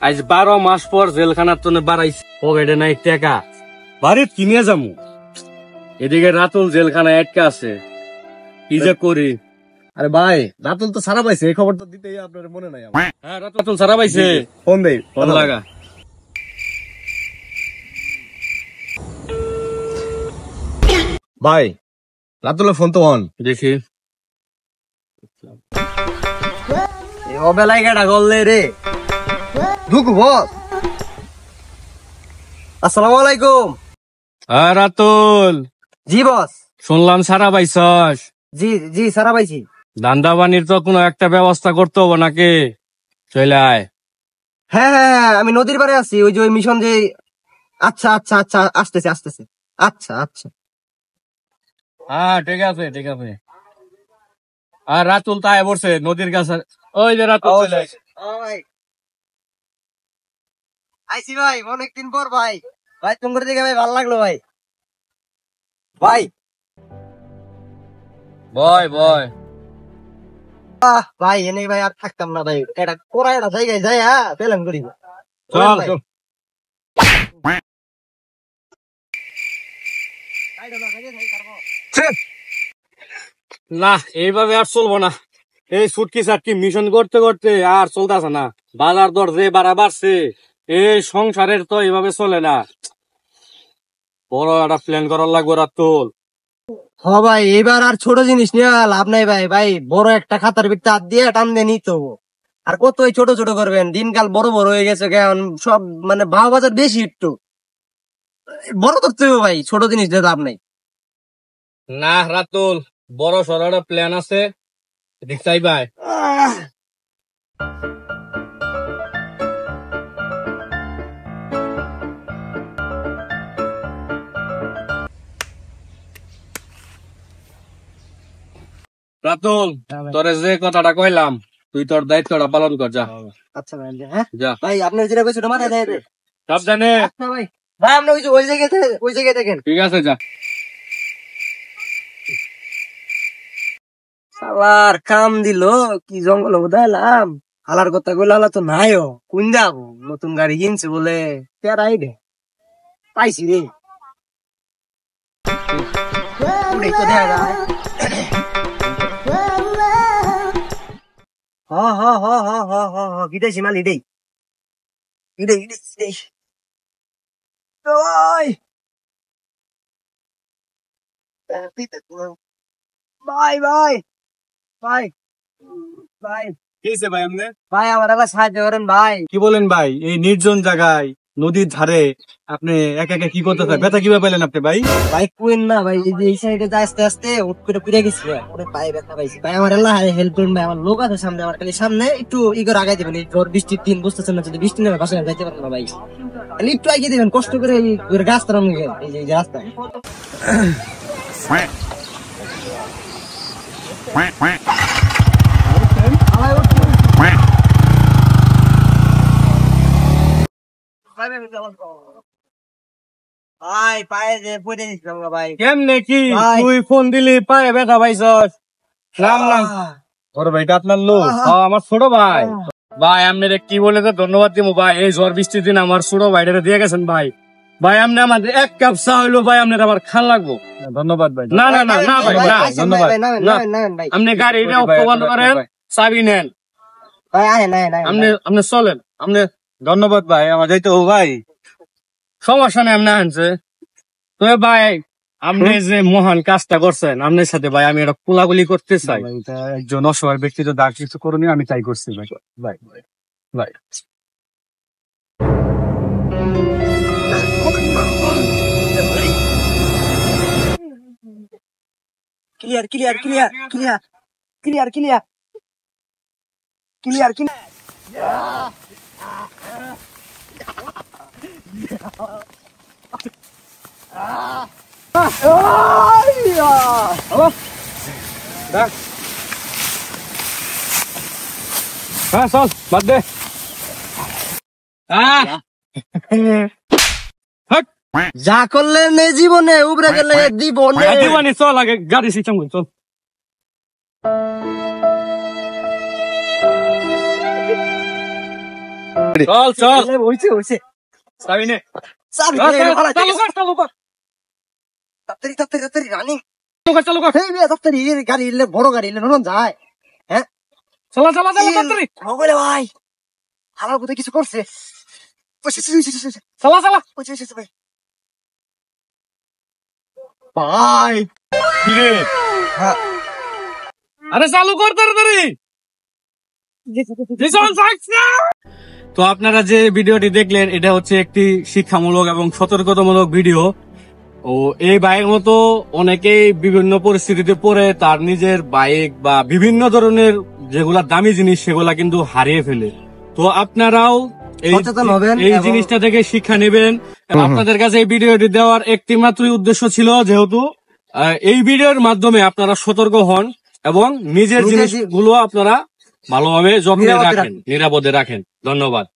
আজ 12 মাস পর জেলখানার তনে বাড়াইছি, পকেটে নাই টাকা, বাড়ির কিনে যামু। এদিকে রাতুল জেলখানায় আটকা আছে, কি যে করি। আরে ভাই, রাতুল তো সারা পাইছে, এই খবরটা দিতে আপনার মনে নাই আমার। হ্যাঁ, রাতুল সারা পাইছে। ফোন দেই, ফোন লাগা। ভাই রাতুলের ফোন তো অন। দেখি অবেলায় গাড়া করলে রে। ঢুকু বস। আসসালামু আলাইকুম। হ্যাঁ রাতুল, জি বস। শুনলাম সারা পাইছস। জি জি সারা পাইছি। ধান্দা বানির তো কোনো একটা ব্যবস্থা করতে হবে নাকি? চলে আয়। হ্যাঁ হ্যাঁ হ্যাঁ, আমি নদীর পাড়ে আছি, ওই যে ওই মিশন যে। আচ্ছা আচ্ছা আচ্ছা, আসতেছে আসতেছে। আচ্ছা আচ্ছা। হ্যাঁ ঠিক আছে ঠিক আছে। আর রাতুল তাই বসে নদীর কাছে, ওই যে রাতুল চলে আইছে। আইসি ভাই, অনেকদিন পর ভাই। ভাই তোমার দিকে ভাই ভালো লাগলো ভাই। ভাই বয় বয়। ভাই এনে ভাই আর থাকতাম না ভাই, এটা কোরা একটা জায়গায় যাই, হ্যাঁ পেলেন করি। চল চল। না এইভাবে আর চলবো না। এই সুটকি সাটকি মিশন করতে করতে আর চলতেছে না। বাজার দর যে বাড়া বাড়ছে, এই সংসারের তো এইভাবে চলে না। বড় একটা প্ল্যান করার লাগবে রাতুল। হ ভাই, এবার আর ছোট জিনিস নিয়ে লাভ নাই ভাই। ভাই বড় একটা খাতার ভিতরে হাত দিয়ে টান দিয়ে নিতে হবো। আর কত ওই ছোট ছোট করবেন, দিনকাল বড় বড় হয়ে গেছে কেন সব, মানে ভাও বাজার বেশি একটু বড় করতে হবে ভাই, ছোট জিনিস দিয়ে লাভ নাই। না রাতুল, বড় সড় একটা প্ল্যান আছে, দেখছাই ভাই। রাতুল, তোরে যে কথাটা কইলাম, তুই তোর দায়িত্বটা পালন কর, যা। আচ্ছা ভাই, হ্যাঁ যা ভাই, আপনার যেটা কইছে ওটা মাথায় দেয়। সব জানে। আচ্ছা ভাই, ভাই আপনি ওই জায়গায় দেখেন। ঠিক আছে, যা। সালার কাম দিল, কি জঙ্গল বুঝাইলাম। হালার কথা কইলে হালা তো নাইও, কোন যাবো, নতুন গাড়ি কিনছে বলে তেরাই দে পাইছি রে। উড়েই তো দেখা যায়। হ হ হ হ হ হ হ, গিটাইছি মাল ইডেই ইডেই ইডেই ইডেই। ওই ভাই ভাই ভাই ভাই কি হয়েছে ভাই আপনি? ভাই, আমার এবার সাহায্য করেন ভাই। কি বলেন ভাই? এই নির্জন জায়গায় নদীর ধারে আপনি একা একা কি করতে চান? ব্যথা কিভাবে পেলেন আপনি ভাই? ভাই কুইন না ভাই, এই যে এই সাইডে যা আস্তে আস্তে উঠ করে পুড়ে গেছি ভাই, ওরে পায়ে ব্যথা পাইছি ভাই। আমার আল্লাহ হেল্প করুন ভাই, আমার লোক আছে সামনে, আমার খালি সামনে একটু ই করে আগাই দেবেন। এই ঝড় বৃষ্টির দিন বুঝতেছেন না, যদি বৃষ্টি নেবে বাসায় যাইতে পারবো না ভাই, খালি একটু আগে দিবেন কষ্ট করে। এই গাছ তার এই যে রাস্তা। ভাই পায়ে যে পড়ে গেছিলাম ভাই। কেমনে কি ভাই। তুই ফোন দিলি পায়ে ব্যথা পাইছস? নাম নাম বড় ভাইটা আপনার লোক? আমার ছোট ভাই। ভাই আপনি কি বলে তো ধন্যবাদ দিব ভাই। এই ঝড় বৃষ্টির দিন আমার ছোট ভাইটা দিয়ে গেছেন ভাই। ভাই আপনি আমাদের এক কাপ চা হইলো ভাই, আপনার আবার খান লাগবো। ধন্যবাদ ভাই। না না না না ভাই, না ধন্যবাদ। আপনি গাড়িটা অপমান করেন, চাবি নেন। ভাই আয় না না, আপনি চলেন। আপনি ধন্যবাদ ভাই, আমার যাইতে ও ভাই। সমস্যা নেই, আপনি আনছে তো ভাই। আপনি যে মহান কাজটা করছেন, আপনার সাথে ভাই আমি এটা কোলাগুলি করতে চাই। একজন অসহায় ব্যক্তি তো আর কিছু করণীয়, আমি তাই করছি ভাই। ভাই ভাই clear clear clear clear clear clear clear clear. হ্যাঁ চল বাদ দে। যা করলেন এই জীবনে উবরে গেলে জীবনে দিবানি চল আগে গাড়ি সিস্টেম করি চল চল চল হইছে হইছে চাবি নে চাবি চল, দে, চল, ভাড়া চালু দে। কর, চালু কর, তাড়াতাড়ি তাড়াতাড়ি তাড়াতাড়ি রানিং চালু কর। এই মেয়ে তাড়াতাড়ি এই গাড়ি ইলে বড় গাড়ি ইলে নন যায় হ্যাঁ চালা, চালা, চালা, তাড়াতাড়ি। ভগলে ভাই আমার বোধহয় কিছু করছে চালা, চালা। ভাই ভাই কিরে? হ্যাঁ আরে চালু কর তাড়াতাড়ি। পিছন থাকছ না। তো আপনারা যে ভিডিওটি দেখলেন এটা হচ্ছে একটি শিক্ষামূলক এবং সতর্কতামূলক ভিডিও। ও এই বাইকের মতো অনেকেই বিভিন্ন পরিস্থিতিতে পড়ে তার নিজের বাইক বা বিভিন্ন ধরনের যেগুলা দামি জিনিস সেগুলা কিন্তু হারিয়ে ফেলে। তো আপনারাও সচেতন হবেন এই এবং- জিনিসটা থেকে শিক্ষা নেবেন। আপনাদের কাছে এই ভিডিওটি দেওয়ার একটি মাত্রই উদ্দেশ্য ছিল, যেহেতু এই ভিডিওর মাধ্যমে আপনারা সতর্ক হন এবং নিজের নিজের জিনিসগুলো আপনারা ভালোভাবে যত্নে নিরাপদে রাখেন, নিরাপদে রাখেন। ধন্যবাদ।